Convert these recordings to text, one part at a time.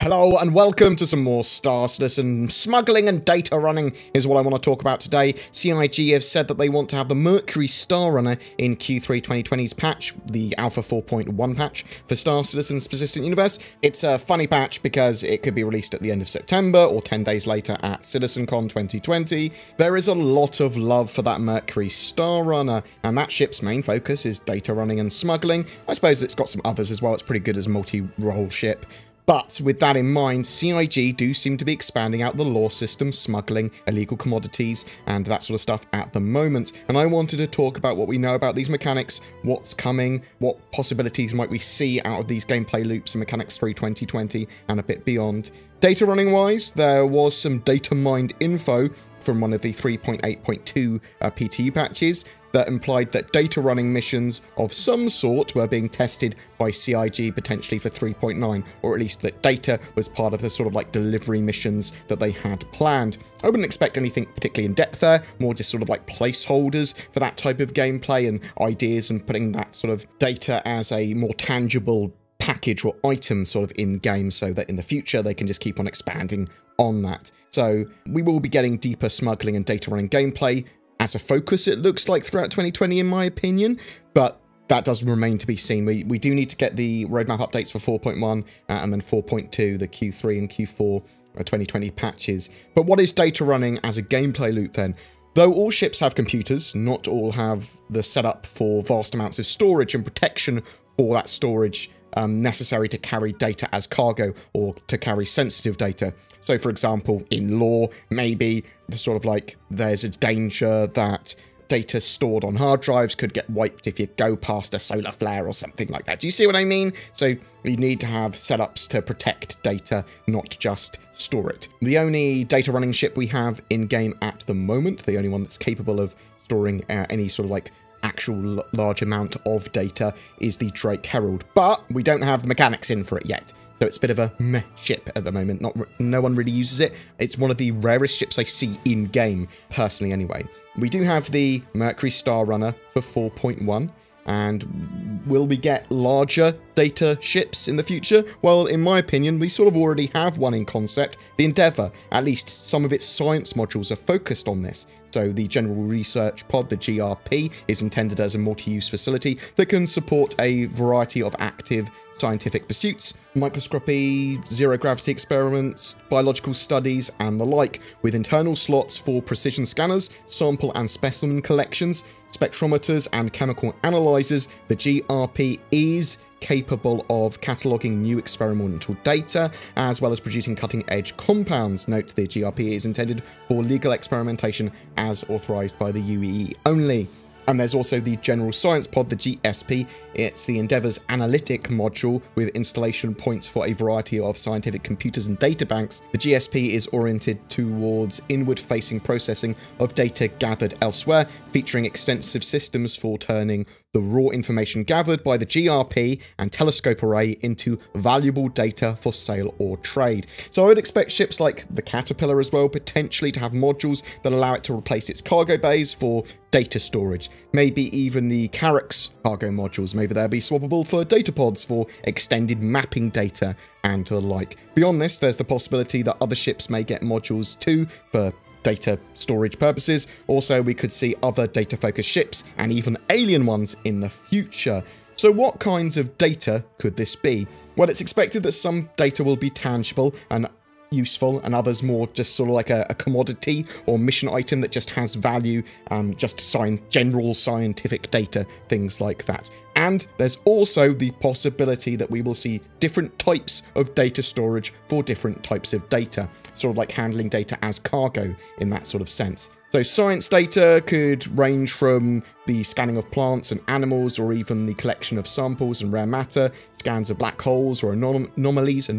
Hello and welcome to some more Star Citizen. Smuggling and data running is what I want to talk about today. CIG have said that they want to have the Mercury Star Runner in Q3 2020's patch, the Alpha 4.1 patch for Star Citizen's Persistent Universe. It's a funny patch because it could be released at the end of September or 10 days later at CitizenCon 2020. There is a lot of love for that Mercury Star Runner, and that ship's main focus is data running and smuggling. I suppose it's got some others as well. It's pretty good as a multi-role ship. But with that in mind, CIG do seem to be expanding out the lore system, smuggling, illegal commodities, and that sort of stuff at the moment. And I wanted to talk about what we know about these mechanics, what's coming, what possibilities might we see out of these gameplay loops and mechanics through 2020 and a bit beyond. Data running wise, there was some data mined info from one of the 3.8.2 PTU patches that implied that data running missions of some sort were being tested by CIG potentially for 3.9, or at least that data was part of the sort of like delivery missions that they had planned. I wouldn't expect anything particularly in depth there, more just sort of like placeholders for that type of gameplay and ideas and putting that sort of data as a more tangible package or item sort of in game so that in the future they can just keep on expanding on that. So we will be getting deeper smuggling and data running gameplay as a focus, it looks like, throughout 2020 in my opinion, but that does remain to be seen. We do need to get the roadmap updates for 4.1 and then 4.2, the Q3 and Q4 2020 patches. But what is data running as a gameplay loop then? Though all ships have computers, not all have the setup for vast amounts of storage and protection for that storage necessary to carry data as cargo or to carry sensitive data. So for example, in lore, maybe the sort of like there's a danger that data stored on hard drives could get wiped if you go past a solar flare or something like that. Do you see what I mean? So you need to have setups to protect data, not just store it. The only data running ship we have in game at the moment, the only one that's capable of storing any sort of like actual large amount of data, is the Drake Herald, but we don't have the mechanics in for it yet. So it's a bit of a meh ship at the moment. No one really uses it. It's one of the rarest ships I see in game, personally anyway. We do have the Mercury Star Runner for 4.1. And will we get larger data ships in the future? Well, in my opinion, we sort of already have one in concept, the Endeavour. At least some of its science modules are focused on this. So the General Research Pod, the GRP, is intended as a multi-use facility that can support a variety of active scientific pursuits, microscopy, zero-gravity experiments, biological studies, and the like, with internal slots for precision scanners, sample and specimen collections, spectrometers, and chemical analyzers. The GRP is capable of cataloguing new experimental data, as well as producing cutting-edge compounds. Note, the GRP is intended for legal experimentation as authorized by the UEE only. And there's also the General Science Pod, the GSP. It's the Endeavour's analytic module with installation points for a variety of scientific computers and data banks. The GSP is oriented towards inward-facing processing of data gathered elsewhere, featuring extensive systems for turning the raw information gathered by the GRP and telescope array into valuable data for sale or trade. So I would expect ships like the Caterpillar as well potentially to have modules that allow it to replace its cargo bays for data storage. Maybe even the Carrack's cargo modules, maybe they'll be swappable for data pods for extended mapping data and the like. Beyond this, there's the possibility that other ships may get modules too for data storage purposes. Also, we could see other data-focused ships and even alien ones in the future. So what kinds of data could this be? Well, it's expected that some data will be tangible and useful, and others more just sort of like a commodity or mission item that just has value, just general scientific data, things like that. And there's also the possibility that we will see different types of data storage for different types of data, sort of like handling data as cargo in that sort of sense. So science data could range from the scanning of plants and animals, or even the collection of samples and rare matter, scans of black holes or anomalies.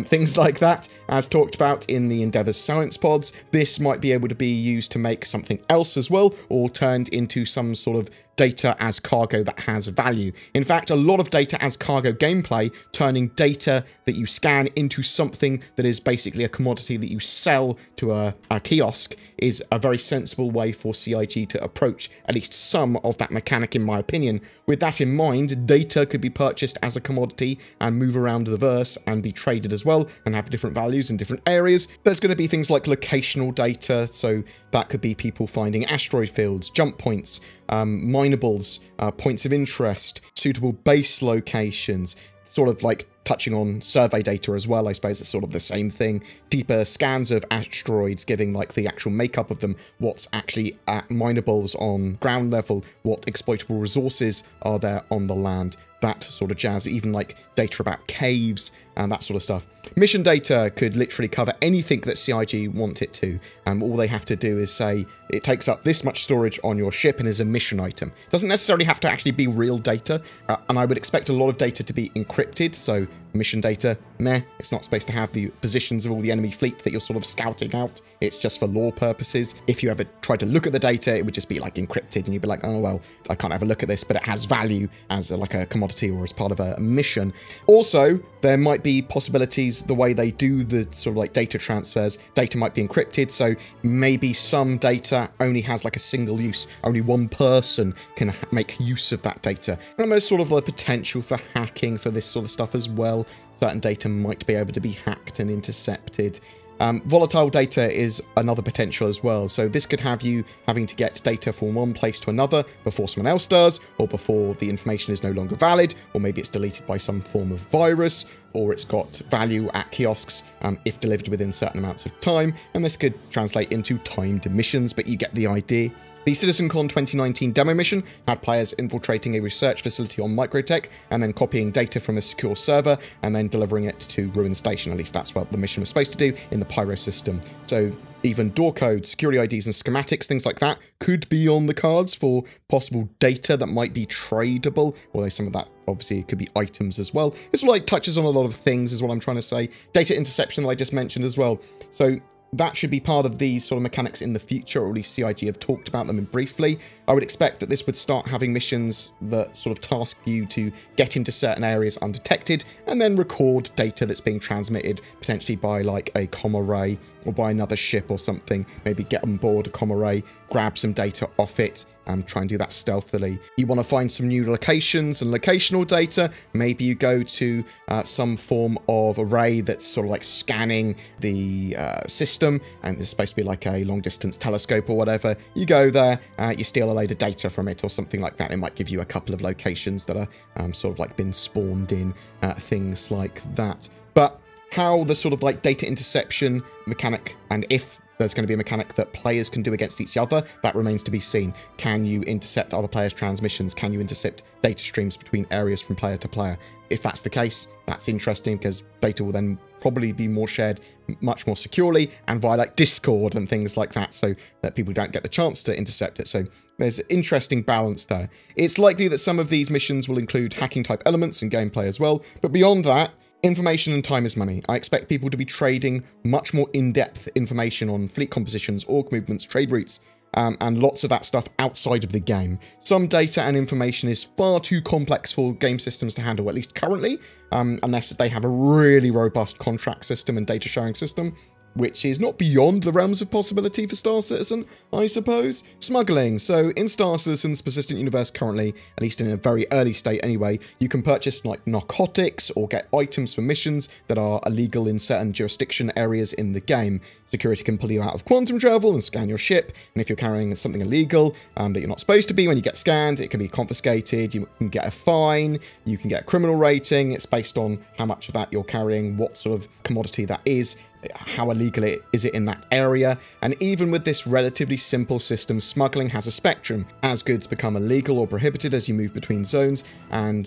things like that. As talked about in the Endeavour's science pods, this might be able to be used to make something else as well, or turned into some sort of data as cargo that has value. In fact, a lot of data as cargo gameplay, turning data that you scan into something that is basically a commodity that you sell to a kiosk, is a very sensible way for CIG to approach at least some of that mechanic, in my opinion. With that in mind, data could be purchased as a commodity and move around the verse and be traded as well and have different values in different areas. There's going to be things like locational data, so that could be people finding asteroid fields, jump points, minables, points of interest, suitable base locations, sort of like touching on survey data as well. I suppose it's sort of the same thing. Deeper scans of asteroids, giving like the actual makeup of them, what's actually at minables on ground level, what exploitable resources are there on the land, that sort of jazz. Even like data about caves and that sort of stuff. Mission data could literally cover anything that CIG want it to. All they have to do is say it takes up this much storage on your ship and is a mission item. It doesn't necessarily have to actually be real data, and I would expect a lot of data to be encrypted. So mission data, meh, it's not supposed to have the positions of all the enemy fleet that you're sort of scouting out. It's just for lore purposes. If you ever tried to look at the data, it would just be like encrypted, and you'd be like, oh well, I can't have a look at this, but it has value as like a commodity or as part of a mission. Also, there might be possibilities the way they do the sort of like data transfers. Data might be encrypted, so maybe some data only has like a single use. Only one person can make use of that data. And there's sort of the potential for hacking for this sort of stuff as well. Certain data might be able to be hacked and intercepted. Volatile data is another potential as well. So this could have you having to get data from one place to another before someone else does, or before the information is no longer valid, or maybe it's deleted by some form of virus, or it's got value at kiosks if delivered within certain amounts of time. And this could translate into timed missions, but you get the idea. The CitizenCon 2019 demo mission had players infiltrating a research facility on Microtech and then copying data from a secure server and then delivering it to Ruin Station. At least that's what the mission was supposed to do in the Pyro system. So even door codes, security IDs and schematics, things like that could be on the cards for possible data that might be tradable, although some of that obviously could be items as well. This like touches on a lot of things is what I'm trying to say. Data interception that I just mentioned as well. So that should be part of these sort of mechanics in the future, or at least CIG have talked about them briefly. I would expect that this would start having missions that sort of task you to get into certain areas undetected and then record data that's being transmitted, potentially by like a comm array or by another ship or something. Maybe get on board a comm array, grab some data off it, and try and do that stealthily. You want to find some new locations and locational data. Maybe you go to some form of array that's sort of like scanning the system, and it's supposed to be like a long distance telescope or whatever. You go there, you steal a load of data from it or something like that. It might give you a couple of locations that are sort of like been spawned in, things like that. But how the sort of like data interception mechanic, and if there's going to be a mechanic that players can do against each other, that remains to be seen. Can you intercept other players' transmissions? Can you intercept data streams between areas from player to player? If that's the case, that's interesting, because data will then probably be more shared much more securely and via like Discord and things like that, so that people don't get the chance to intercept it. So there's an interesting balance there. It's likely that some of these missions will include hacking type elements and gameplay as well, but beyond that, information and time is money. I expect people to be trading much more in-depth information on fleet compositions, org movements, trade routes, and lots of that stuff outside of the game. Some data and information is far too complex for game systems to handle, at least currently, unless they have a really robust contract system and data sharing system, which is not beyond the realms of possibility for Star Citizen, I suppose. Smuggling. So in Star Citizen's persistent universe currently, at least in a very early state anyway, you can purchase like narcotics or get items for missions that are illegal in certain jurisdiction areas in the game. Security can pull you out of quantum travel and scan your ship, and if you're carrying something illegal that you're not supposed to be, when you get scanned, it can be confiscated, you can get a fine, you can get a criminal rating. It's based on how much of that you're carrying, what sort of commodity that is, how illegal is it in that area. And even with this relatively simple system, smuggling has a spectrum. As goods become illegal or prohibited as you move between zones, and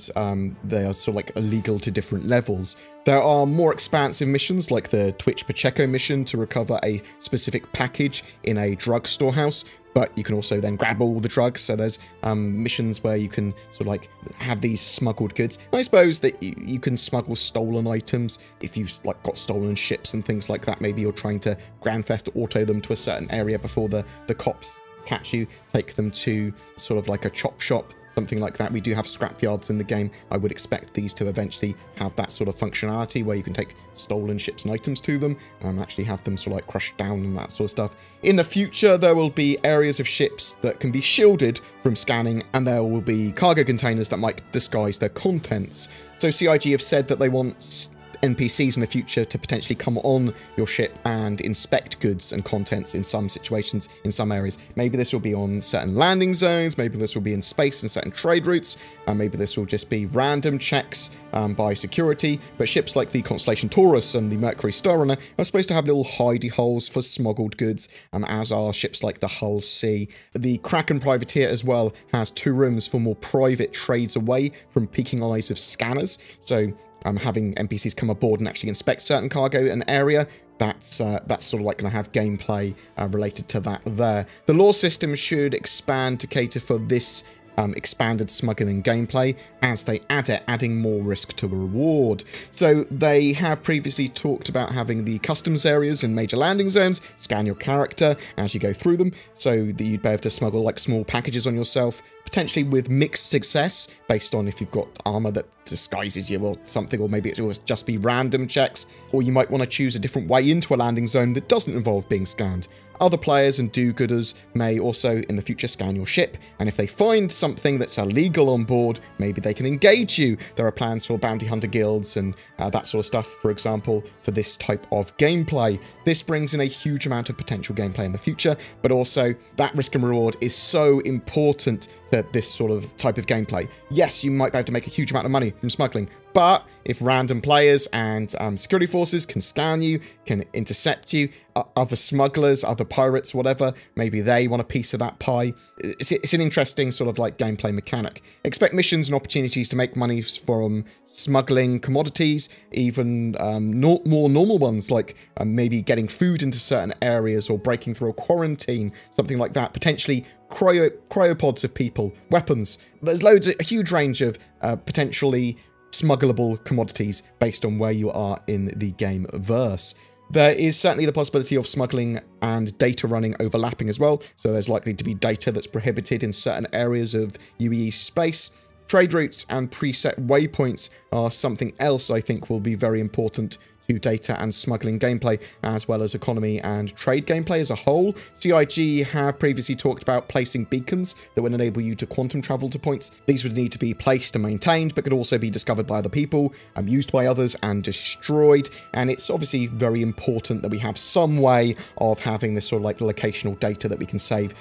they are sort of like illegal to different levels. There are more expansive missions, like the Twitch Pacheco mission to recover a specific package in a drug storehouse, but you can also then grab all the drugs. So there's missions where you can sort of like have these smuggled goods. I suppose that you can smuggle stolen items if you've like got stolen ships and things like that. Maybe you're trying to Grand Theft Auto them to a certain area before the cops catch you, take them to sort of like a chop shop, something like that. We do have scrapyards in the game. I would expect these to eventually have that sort of functionality where you can take stolen ships and items to them and actually have them sort of like crushed down and that sort of stuff. In the future, there will be areas of ships that can be shielded from scanning, and there will be cargo containers that might disguise their contents. So CIG have said that they want NPCs in the future to potentially come on your ship and inspect goods and contents in some situations, in some areas. Maybe this will be on certain landing zones, maybe this will be in space and certain trade routes, and maybe this will just be random checks by security. But ships like the Constellation Taurus and the Mercury Star Runner are supposed to have little hidey holes for smuggled goods, as are ships like the Hull C. The Kraken Privateer as well has 2 rooms for more private trades away from peeking eyes of scanners. So having NPCs come aboard and actually inspect certain cargo in an area, that's sort of like going to have gameplay related to that there. The lore system should expand to cater for this expanded smuggling gameplay as they add it, adding more risk to reward. So they have previously talked about having the customs areas and major landing zones scan your character as you go through them, so that you'd be able to smuggle like small packages on yourself, potentially with mixed success based on if you've got armor that disguises you or something, or maybe it will just be random checks, or you might want to choose a different way into a landing zone that doesn't involve being scanned. Other players and do-gooders may also in the future scan your ship, and if they find something that's illegal on board, maybe they can engage you. There are plans for bounty hunter guilds and that sort of stuff, for example, for this type of gameplay. This brings in a huge amount of potential gameplay in the future, but also that risk and reward is so important to this sort of type of gameplay. Yes, you might be able to make a huge amount of money from smuggling, but if random players and security forces can scan you, can intercept you, other smugglers, other pirates, whatever, maybe they want a piece of that pie. It's an interesting sort of like gameplay mechanic. Expect missions and opportunities to make money from smuggling commodities, even more normal ones like maybe getting food into certain areas or breaking through a quarantine, something like that. Potentially cryopods of people, weapons. There's a huge range of potentially smuggleable commodities based on where you are in the game verse. There is certainly the possibility of smuggling and data running overlapping as well, so there's likely to be data that's prohibited in certain areas of UEE space. Trade routes and preset waypoints are something else I think will be very important to data and smuggling gameplay, as well as economy and trade gameplay as a whole. CIG have previously talked about placing beacons that would enable you to quantum travel to points. These would need to be placed and maintained, but could also be discovered by other people, used by others and destroyed. And it's obviously very important that we have some way of having this sort of like locational data that we can save.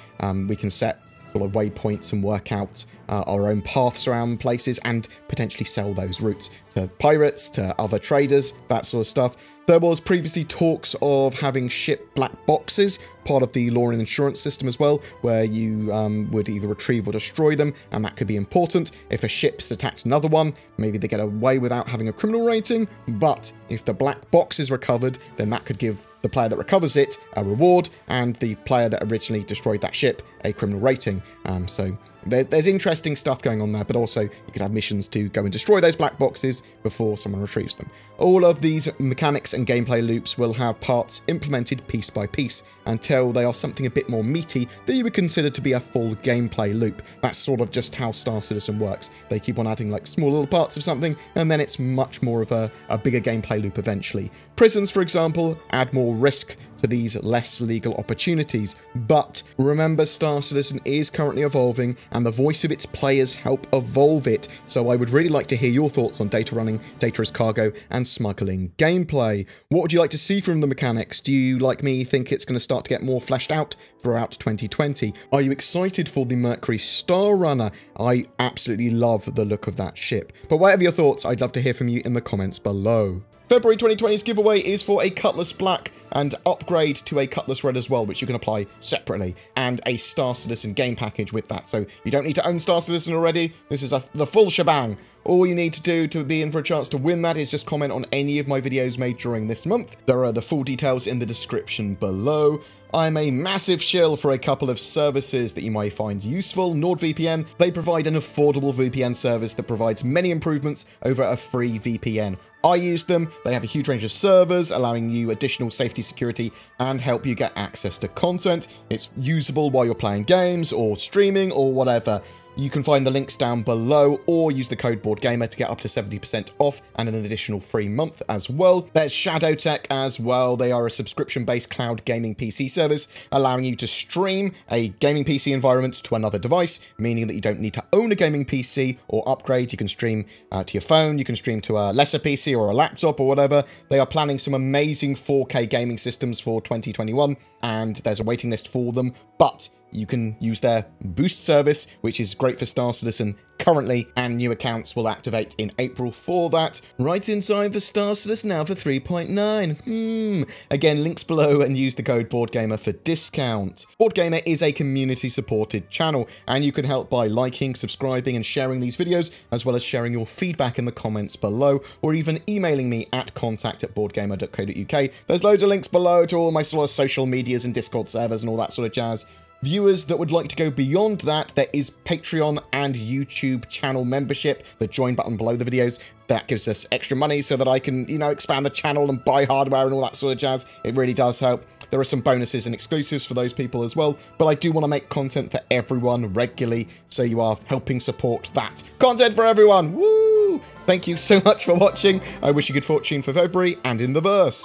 We can set sort of waypoints and work out our own paths around places and potentially sell those routes to pirates, to other traders, that sort of stuff. There was previously talks of having ship black boxes, part of the law and insurance system as well, where you would either retrieve or destroy them, and that could be important. If a ship's attacked another one, maybe they get away without having a criminal rating, but if the black box is recovered, then that could give the player that recovers it a reward, and the player that originally destroyed that ship a criminal rating. So there's interesting stuff going on there, but also you could have missions to go and destroy those black boxes before someone retrieves them. All of these mechanics and gameplay loops will have parts implemented piece by piece until they are something a bit more meaty that you would consider to be a full gameplay loop. That's sort of just how Star Citizen works. They keep on adding like small little parts of something, and then it's much more of a bigger gameplay loop eventually. Prisons, for example, add more risk to these less legal opportunities, but remember, Star Citizen is currently evolving, and the voice of its players help evolve it. So I would really like to hear your thoughts on data running, data as cargo, and smuggling gameplay. What would you like to see from the mechanics? Do you, like me, think it's going to start to get more fleshed out throughout 2020? Are you excited for the Mercury Star Runner? I absolutely love the look of that ship. But whatever your thoughts, I'd love to hear from you in the comments below. February 2020's giveaway is for a Cutlass Black and upgrade to a Cutlass Red as well, which you can apply separately, and a Star Citizen game package with that. So you don't need to own Star Citizen already. This is the full shebang. All you need to do to be in for a chance to win that is just comment on any of my videos made during this month. There are the full details in the description below. I'm a massive shill for a couple of services that you might find useful. NordVPN, they provide an affordable VPN service that provides many improvements over a free VPN. I use them. They have a huge range of servers, allowing you additional safety, security, and help you get access to content. It's usable while you're playing games or streaming or whatever. You can find the links down below or use the code BoredGamer to get up to 70% off and an additional free month as well. There's ShadowTech as well. They are a subscription-based cloud gaming PC service, allowing you to stream a gaming PC environment to another device, meaning that you don't need to own a gaming PC or upgrade. You can stream to your phone, you can stream to a lesser PC or a laptop or whatever. They are planning some amazing 4K gaming systems for 2021, and there's a waiting list for them, but you can use their boost service, which is great for Star Citizen currently, and new accounts will activate in April for that. Right in time for Star Citizen Alpha 3.9. Again, links below and use the code BoredGamer for discount. BoredGamer is a community-supported channel, and you can help by liking, subscribing, and sharing these videos, as well as sharing your feedback in the comments below, or even emailing me at contact@boredgamer.co.uk. There's loads of links below to all my sort of social medias and Discord servers and all that sort of jazz. Viewers that would like to go beyond that, there is Patreon and YouTube channel membership. The join button below the videos, that gives us extra money so that I can, expand the channel and buy hardware and all that sort of jazz. It really does help. There are some bonuses and exclusives for those people as well, but I do want to make content for everyone regularly, so you are helping support that. Content for everyone! Woo! Thank you so much for watching. I wish you good fortune for February and in the verse.